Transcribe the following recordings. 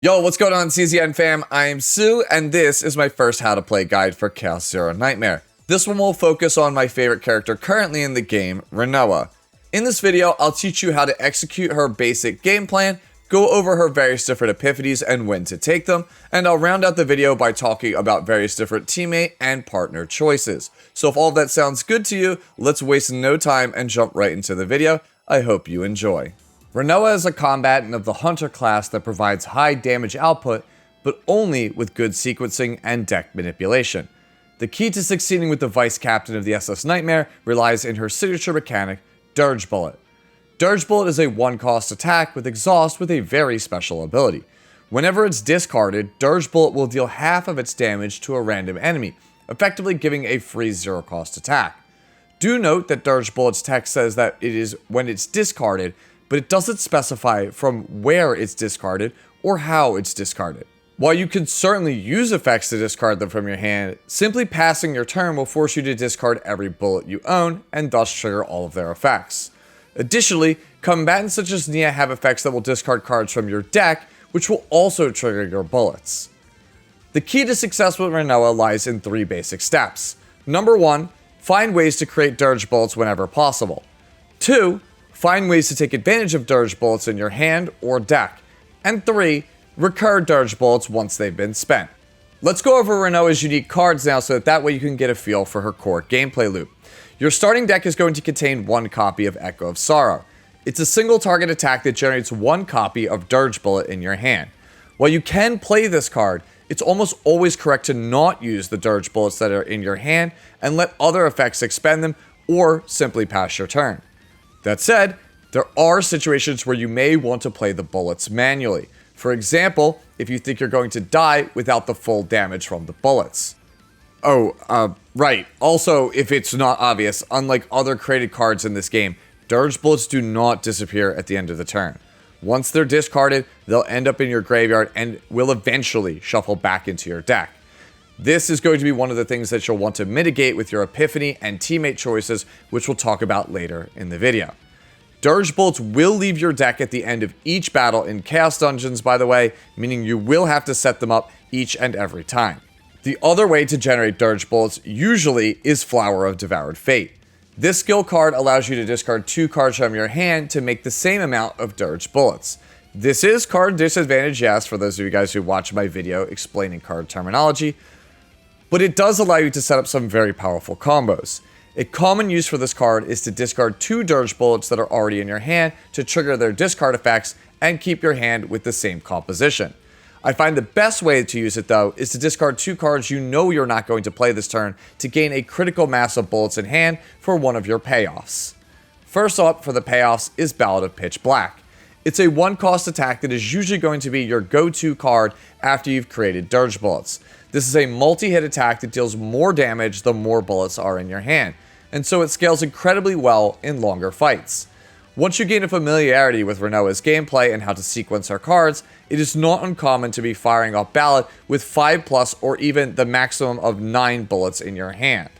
Yo, what's going on, CZN fam? I am Sue, and this is my first how to play guide for Chaos Zero Nightmare. This one will focus on my favorite character currently in the game, Renoa. In this video, I'll teach you how to execute her basic game plan, go over her various different epiphanies and when to take them, and I'll round out the video by talking about various different teammate and partner choices. So if all of that sounds good to you, let's waste no time and jump right into the video. I hope you enjoy. Renoa is a combatant of the Hunter class that provides high damage output, but only with good sequencing and deck manipulation. The key to succeeding with the Vice Captain of the SS Nightmare relies in her signature mechanic, Dirge Bullet. Dirge Bullet is a one-cost attack with exhaust with a very special ability. Whenever it's discarded, Dirge Bullet will deal half of its damage to a random enemy, effectively giving a free zero-cost attack. Do note that Dirge Bullet's text says that it is when it's discarded, but it doesn't specify from where it's discarded or how it's discarded. While you can certainly use effects to discard them from your hand, simply passing your turn will force you to discard every bullet you own and thus trigger all of their effects. Additionally, combatants such as Nia have effects that will discard cards from your deck, which will also trigger your bullets. The key to success with Renoa lies in three basic steps. Number 1, find ways to create Dirge Bullets whenever possible. 2, find ways to take advantage of Dirge Bullets in your hand or deck. And 3, recur Dirge Bullets once they've been spent. Let's go over Renoa's unique cards now so that way you can get a feel for her core gameplay loop. Your starting deck is going to contain one copy of Echo of Sorrow. It's a single target attack that generates one copy of Dirge Bullet in your hand. While you can play this card, it's almost always correct to not use the Dirge Bullets that are in your hand and let other effects expend them or simply pass your turn. That said, there are situations where you may want to play the bullets manually. For example, if you think you're going to die without the full damage from the bullets. Right. Also, if it's not obvious, unlike other created cards in this game, Dirge Bullets do not disappear at the end of the turn. Once they're discarded, they'll end up in your graveyard and will eventually shuffle back into your deck. This is going to be one of the things that you'll want to mitigate with your Epiphany and teammate choices, which we'll talk about later in the video. Dirge Bullets will leave your deck at the end of each battle in Chaos Dungeons, by the way, meaning you will have to set them up each and every time. The other way to generate Dirge Bullets usually is Flower of Devoured Fate. This skill card allows you to discard 2 cards from your hand to make the same amount of Dirge Bullets. This is card disadvantage, yes, for those of you guys who watch my video explaining card terminology, but it does allow you to set up some very powerful combos. A common use for this card is to discard 2 Dirge Bullets that are already in your hand to trigger their discard effects and keep your hand with the same composition. I find the best way to use it though is to discard 2 cards you know you're not going to play this turn to gain a critical mass of bullets in hand for one of your payoffs. First up for the payoffs is Ballad of Pitch Black. It's a one-cost attack that is usually going to be your go-to card after you've created Dirge Bullets. This is a multi-hit attack that deals more damage the more bullets are in your hand, and so it scales incredibly well in longer fights. Once you gain a familiarity with Renoa's gameplay and how to sequence her cards, it is not uncommon to be firing off Ballad with 5+ or even the maximum of 9 bullets in your hand.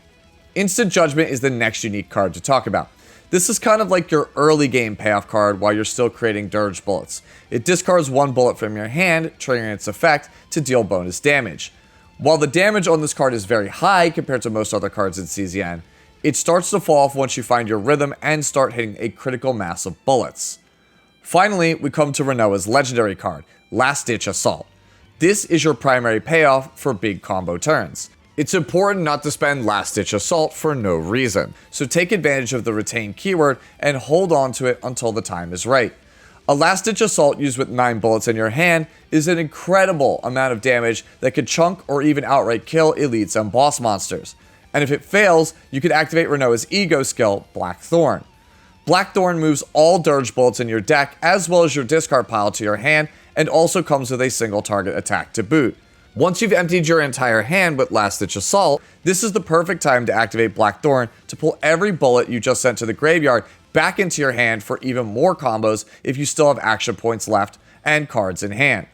Instant Judgment is the next unique card to talk about. This is kind of like your early game payoff card while you're still creating Dirge Bullets. It discards 1 bullet from your hand, triggering its effect to deal bonus damage. While the damage on this card is very high compared to most other cards in CZN, it starts to fall off once you find your rhythm and start hitting a critical mass of bullets. Finally, we come to Renoa's legendary card, Last Ditch Assault. This is your primary payoff for big combo turns. It's important not to spend Last Ditch Assault for no reason, so take advantage of the retain keyword and hold on to it until the time is right. A Last Ditch Assault used with 9 bullets in your hand is an incredible amount of damage that could chunk or even outright kill elites and boss monsters. And if it fails, you could activate Renoa's ego skill, Blackthorn. Blackthorn moves all Dirge Bullets in your deck as well as your discard pile to your hand and also comes with a single target attack to boot. Once you've emptied your entire hand with Last Ditch Assault, this is the perfect time to activate Blackthorn to pull every bullet you just sent to the graveyard back into your hand for even more combos if you still have action points left and cards in hand.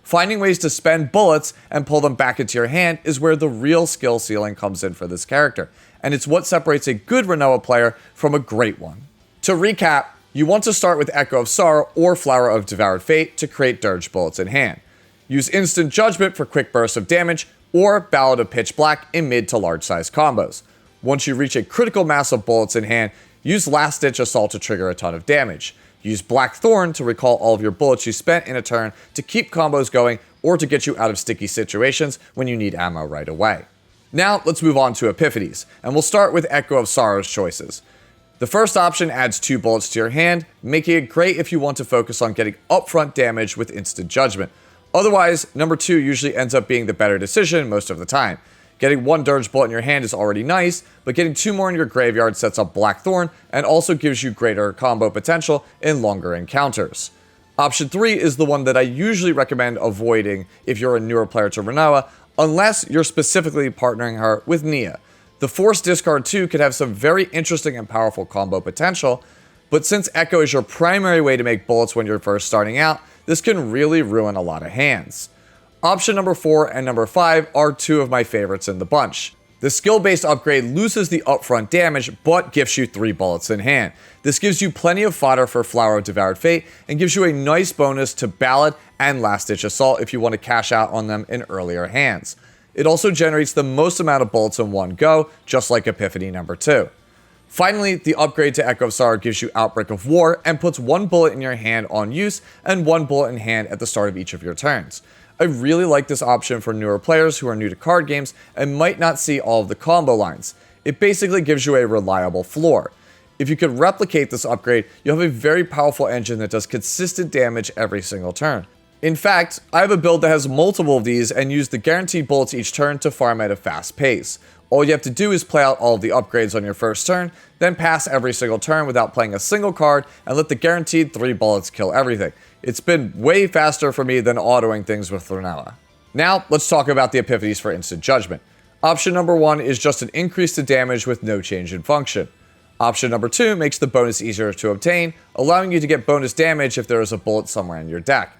Finding ways to spend bullets and pull them back into your hand is where the real skill ceiling comes in for this character, and it's what separates a good Renoa player from a great one. To recap, you want to start with Echo of Sorrow or Flower of Devoured Fate to create Dirge Bullets in hand. Use Instant Judgment for quick bursts of damage, or Ballad of Pitch Black in mid to large size combos. Once you reach a critical mass of bullets in hand, use Last Ditch Assault to trigger a ton of damage. Use Blackthorn to recall all of your bullets you spent in a turn to keep combos going or to get you out of sticky situations when you need ammo right away. Now let's move on to Epiphanies, and we'll start with Echo of Sorrow's choices. The first option adds 2 bullets to your hand, making it great if you want to focus on getting upfront damage with Instant Judgment. Otherwise, number 2 usually ends up being the better decision most of the time. Getting 1 Dirge bullet in your hand is already nice, but getting 2 more in your graveyard sets up Blackthorn and also gives you greater combo potential in longer encounters. Option 3 is the one that I usually recommend avoiding if you're a newer player to Renoa, unless you're specifically partnering her with Nia. The Forced Discard 2 could have some very interesting and powerful combo potential, but since Echo is your primary way to make bullets when you're first starting out, this can really ruin a lot of hands. Option number 4 and number 5 are 2 of my favorites in the bunch. The skill-based upgrade loses the upfront damage, but gives you 3 bullets in hand. This gives you plenty of fodder for Flower of Devoured Fate, and gives you a nice bonus to Ballad and Last Ditch Assault if you want to cash out on them in earlier hands. It also generates the most amount of bullets in one go, just like Epiphany number 2. Finally, the upgrade to Echo of Sorrow gives you Outbreak of War and puts 1 bullet in your hand on use and 1 bullet in hand at the start of each of your turns. I really like this option for newer players who are new to card games and might not see all of the combo lines. It basically gives you a reliable floor. If you could replicate this upgrade, you'll have a very powerful engine that does consistent damage every single turn. In fact, I have a build that has multiple of these and use the guaranteed bullets each turn to farm at a fast pace. All you have to do is play out all of the upgrades on your first turn, then pass every single turn without playing a single card and let the guaranteed 3 bullets kill everything. It's been way faster for me than autoing things with Renoa. Now, let's talk about the Epiphanies for Instant Judgment. Option number 1 is just an increase to damage with no change in function. Option number 2 makes the bonus easier to obtain, allowing you to get bonus damage if there is a bullet somewhere in your deck.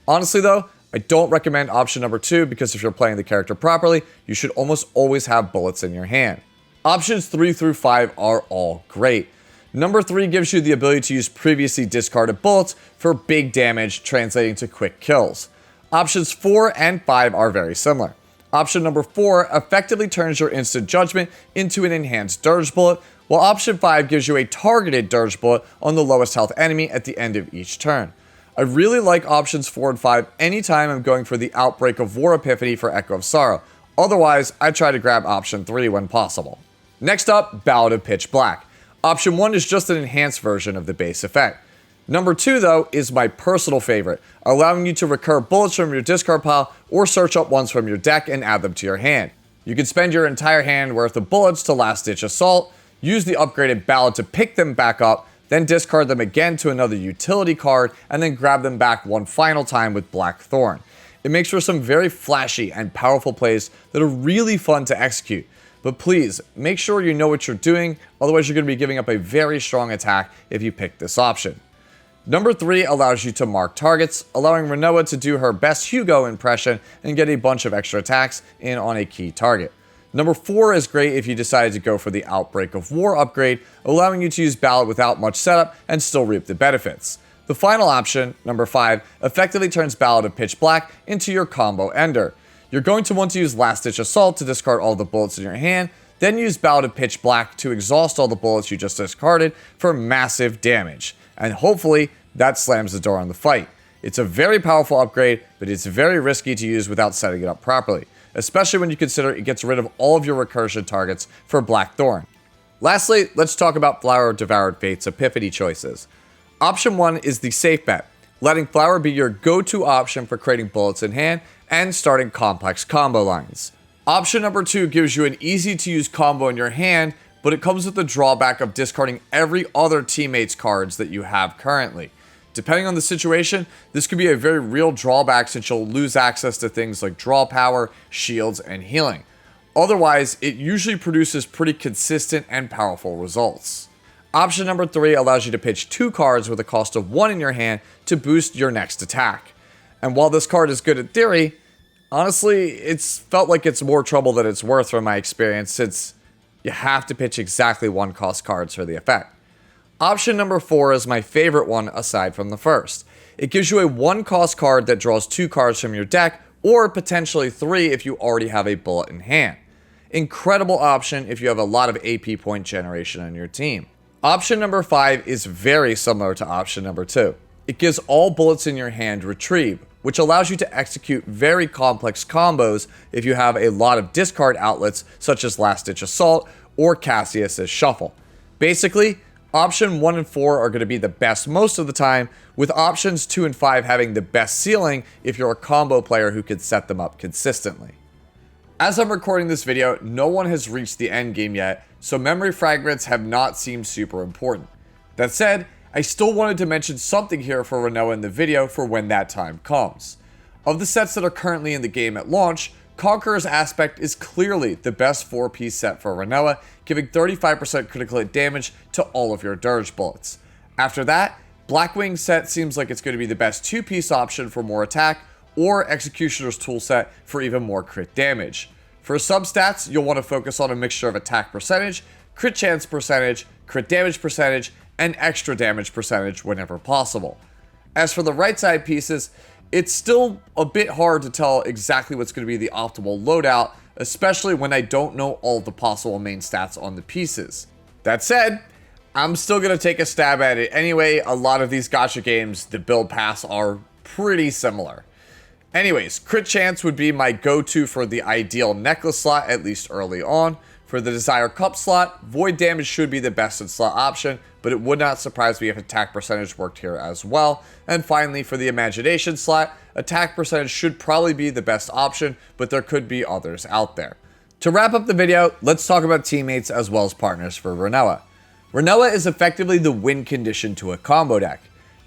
Honestly though, I don't recommend option number 2 because if you're playing the character properly, you should almost always have bullets in your hand. Options 3 through 5 are all great. Number 3 gives you the ability to use previously discarded bullets for big damage, translating to quick kills. Options 4 and 5 are very similar. Option number 4 effectively turns your Instant Judgment into an enhanced Dirge bullet, while option 5 gives you a targeted Dirge bullet on the lowest health enemy at the end of each turn. I really like options 4 and 5 anytime I'm going for the Outbreak of War Epiphany for Echo of Sorrow. Otherwise, I try to grab option 3 when possible. Next up, Ballad of Pitch Black. Option 1 is just an enhanced version of the base effect. Number 2, though, is my personal favorite, allowing you to recur bullets from your discard pile or search up ones from your deck and add them to your hand. You can spend your entire hand worth of bullets to Last Ditch Assault, use the upgraded Ballad to pick them back up, then discard them again to another utility card, and then grab them back one final time with Blackthorn. It makes for some very flashy and powerful plays that are really fun to execute. But please, make sure you know what you're doing, otherwise you're going to be giving up a very strong attack if you pick this option. Number 3 allows you to mark targets, allowing Renoa to do her best Hugo impression and get a bunch of extra attacks in on a key target. Number 4 is great if you decided to go for the Outbreak of War upgrade, allowing you to use Ballad without much setup and still reap the benefits. The final option, number 5, effectively turns Ballad of Pitch Black into your combo ender. You're going to want to use Last Ditch Assault to discard all the bullets in your hand, then use Ballad of Pitch Black to exhaust all the bullets you just discarded for massive damage. And hopefully, that slams the door on the fight. It's a very powerful upgrade, but it's very risky to use without setting it up properly, especially when you consider it gets rid of all of your recursion targets for Blackthorn. Lastly, let's talk about Flower of Devoured Fate's Epiphany choices. Option 1 is the safe bet, letting Flower be your go-to option for creating bullets in hand and starting complex combo lines. Option number 2 gives you an easy-to-use combo in your hand, but it comes with the drawback of discarding every other teammate's cards that you have currently. Depending on the situation, this could be a very real drawback since you'll lose access to things like draw power, shields, and healing. Otherwise, it usually produces pretty consistent and powerful results. Option number 3 allows you to pitch 2 cards with a cost of 1 in your hand to boost your next attack. And while this card is good in theory, honestly, it's felt like it's more trouble than it's worth from my experience since you have to pitch exactly 1 cost cards for the effect. Option number 4 is my favorite one aside from the first. It gives you a 1-cost card that draws 2 cards from your deck, or potentially 3 if you already have a bullet in hand. Incredible option if you have a lot of AP point generation on your team. Option number 5 is very similar to option number 2. It gives all bullets in your hand retrieve, which allows you to execute very complex combos if you have a lot of discard outlets such as Last Ditch Assault or Cassius's Shuffle. Basically, option 1 and 4 are going to be the best most of the time, with options 2 and 5 having the best ceiling if you're a combo player who can set them up consistently. As I'm recording this video, no one has reached the end game yet, so memory fragments have not seemed super important. That said, I still wanted to mention something here for Renoa in the video for when that time comes. Of the sets that are currently in the game at launch, Conqueror's Aspect is clearly the best 4-piece set for Renoa, giving 35% critical hit damage to all of your Dirge bullets. After that, Blackwing set seems like it's going to be the best 2-piece option for more attack, or Executioner's Toolset for even more crit damage. For substats, you'll want to focus on a mixture of attack percentage, crit chance percentage, crit damage percentage, and extra damage percentage whenever possible. As for the right side pieces, it's still a bit hard to tell exactly what's going to be the optimal loadout, especially when I don't know all of the possible main stats on the pieces. That said, I'm still going to take a stab at it anyway. A lot of these gacha games, the build paths are pretty similar. Anyways, crit chance would be my go-to for the ideal necklace slot, at least early on. For the Desire Cup slot, void damage should be the best in slot option, but it would not surprise me if attack percentage worked here as well. And finally, for the Imagination slot, attack percentage should probably be the best option, but there could be others out there. To wrap up the video, let's talk about teammates as well as partners for Renoa. Renoa is effectively the win condition to a combo deck.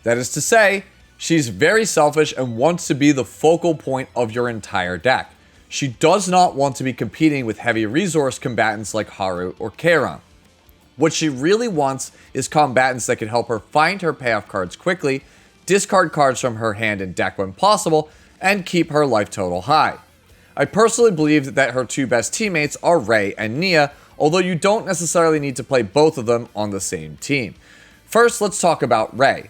That is to say, she's very selfish and wants to be the focal point of your entire deck. She does not want to be competing with heavy resource combatants like Haru or Keiran. What she really wants is combatants that can help her find her payoff cards quickly, discard cards from her hand and deck when possible, and keep her life total high. I personally believe that her 2 best teammates are Rei and Nia, although you don't necessarily need to play both of them on the same team. First, let's talk about Rei.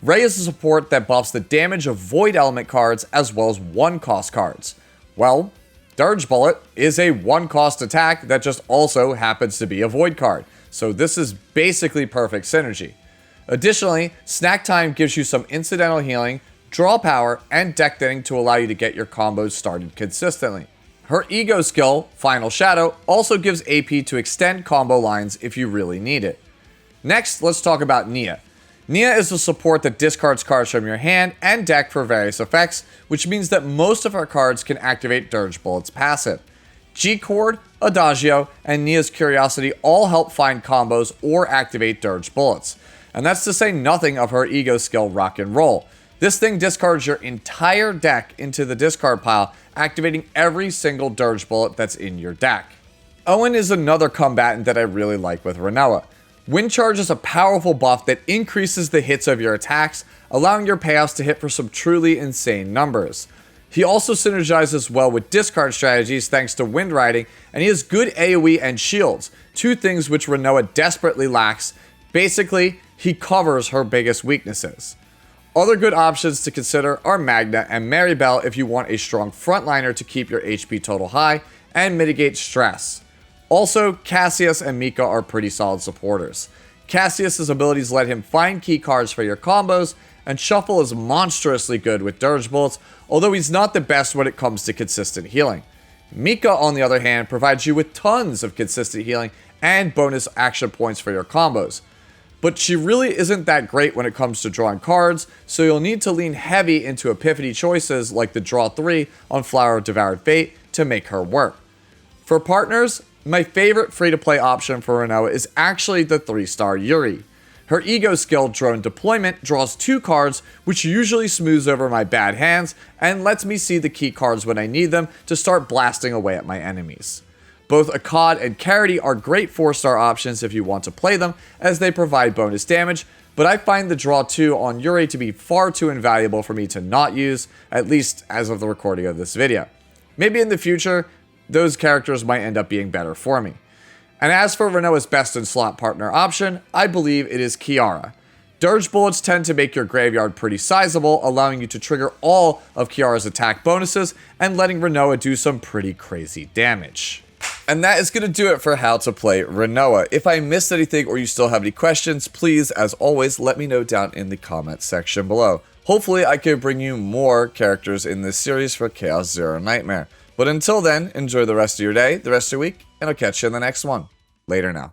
Rei is a support that buffs the damage of Void Element cards as well as 1-cost cards. Well, Dirge Bullet is a 1-cost attack that just also happens to be a Void card, so this is basically perfect synergy. Additionally, Snack Time gives you some incidental healing, draw power, and deck thinning to allow you to get your combos started consistently. Her Ego skill, Final Shadow, also gives AP to extend combo lines if you really need it. Next, let's talk about Nia. Nia is a support that discards cards from your hand and deck for various effects, which means that most of her cards can activate Dirge Bullet's passive. G-Chord, Adagio, and Nia's Curiosity all help find combos or activate Dirge Bullets. And that's to say nothing of her ego skill Rock and Roll. This thing discards your entire deck into the discard pile, activating every single Dirge Bullet that's in your deck. Owen is another combatant that I really like with Renoa. Wind Charge is a powerful buff that increases the hits of your attacks, allowing your payoffs to hit for some truly insane numbers. He also synergizes well with discard strategies thanks to Wind Riding, and he has good AoE and shields, 2 things which Renoa desperately lacks. Basically, he covers her biggest weaknesses. Other good options to consider are Magna and Maribel if you want a strong frontliner to keep your HP total high and mitigate stress. Also, Cassius and Mika are pretty solid supporters. Cassius' abilities let him find key cards for your combos, and Shuffle is monstrously good with Dirge Bullets, although he's not the best when it comes to consistent healing. Mika, on the other hand, provides you with tons of consistent healing and bonus action points for your combos. But she really isn't that great when it comes to drawing cards, so you'll need to lean heavy into Epiphany Choices like the Draw 3 on Flower of Devoured Fate to make her work. For partners, my favorite free-to-play option for Renoa is actually the 3-star Yuri. Her Ego skill, Drone Deployment, draws 2 cards, which usually smooths over my bad hands and lets me see the key cards when I need them to start blasting away at my enemies. Both Akkad and Carity are great 4-star options if you want to play them, as they provide bonus damage, but I find the Draw 2 on Yuri to be far too invaluable for me to not use, at least as of the recording of this video. Maybe in the future, those characters might end up being better for me. And as for Renoa's best in slot partner option, I believe it is Kiara. Dirge bullets tend to make your graveyard pretty sizable, allowing you to trigger all of Kiara's attack bonuses and letting Renoa do some pretty crazy damage. And that is going to do it for how to play Renoa. If I missed anything or you still have any questions, please, as always, let me know down in the comment section below. Hopefully I can bring you more characters in this series for Chaos Zero Nightmare. But until then, enjoy the rest of your day, the rest of your week, and I'll catch you in the next one. Later now.